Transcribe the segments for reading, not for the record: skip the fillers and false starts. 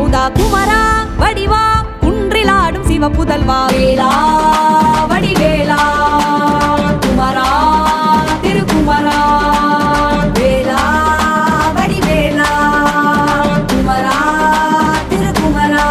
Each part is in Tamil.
அமுதா குமரா வடிவா குன்றிலாடும் சிவ புதல்வா வேலா வடிவேலா குமரா திருக்குமரா வேலா வடிவேலா குமரா திருக்குமரா.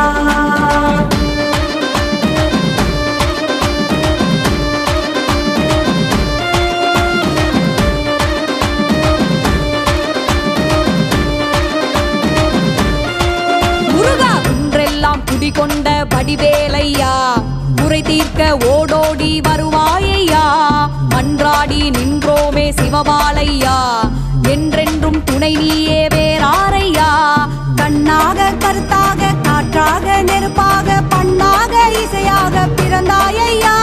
குடிகொண்ட வடிவேலையா குறை தீர்க்க ஓடோடி வருவாயையா மன்றாடி நின்றோமே சிவபாலையா என்றென்றும் துணை நீயே வேறாரையா கண்ணாக கருத்தாக காற்றாக நெருப்பாக பண்ணாக இசையாக பிறந்தாயையா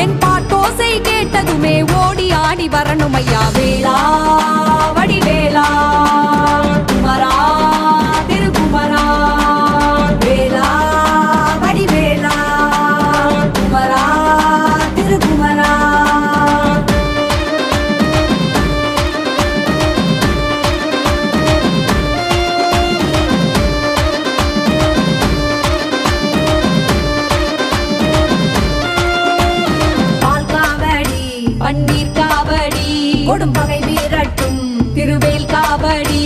என் பாட்டோசை கேட்டதுமே ஓடி ஆடி வரணுமையா வேலா வடிவேலா குமரா திருக்குமரா வேலா வடிவேலா குமரா திருக்குமரா. பால் காவடி பன்னீர் காவடி கொடும் பகை வீரட்டும் திருவேல் காவடி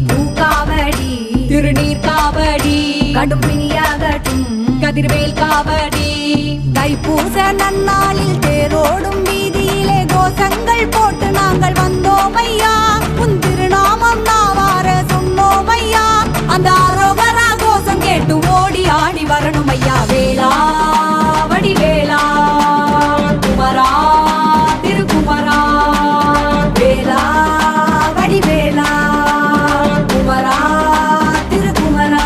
பூக்காவடி திருநீர் காவடி கடும் பிணியாகட்டும் கதிர்வேல் காவடி தைப்பூச நன்னாளில் தேரோடும் வீதியிலே கோஷங்கள் போட்டு நாங்கள் வந்தோமையா உன் திருநாமம் நாவார சொன்னோமையா அந்த ஆரோகரா கோஷம் கேட்டு ஓடி ஆடி வரணுமையா வேலா வடிவேலா குமரா திருக்குமரா வேலா வடிவேலா குமரா திருக்குமரா.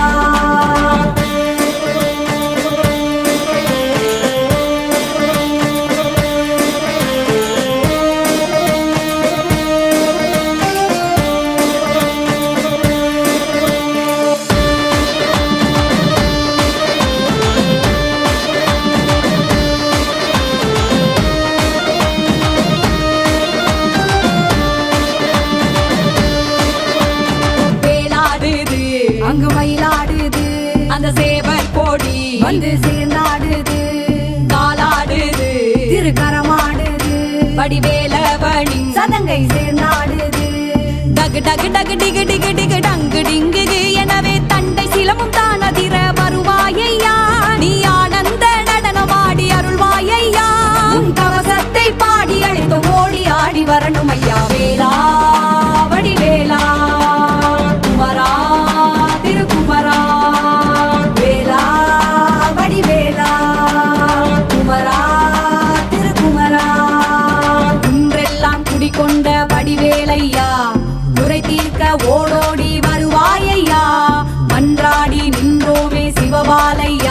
அங்கு மயிலாடுது அந்த சேவர் கோடி வந்து சேர்ந்தாடுது காலாடுது திருக்கரமாடுது வடிவேலவனி சதங்கை சேர்ந்தாடுது டகு டகு டகு டிகு டிகு டிகு டங்கு டிங்கு எனவே தண்டை சிலமும் தான் அதிர வருவாயையா நீ ஆனந்த நடனமாடி அருள்வாயையா உன் கவசத்தை பாடி அழைத்து ஓடி ஆடி வரணுமையா வேலா வடிவேலா குமரா திருக்குமரா வேலா வடிவேலா குமரா திருக்குமரா. குன்றெல்லாம் குடிகொண்ட வடிவேலையா குறை தீர்க்க ஓடோடி வருவாயையா மன்றாடி நின்றோமே சிவபாலையா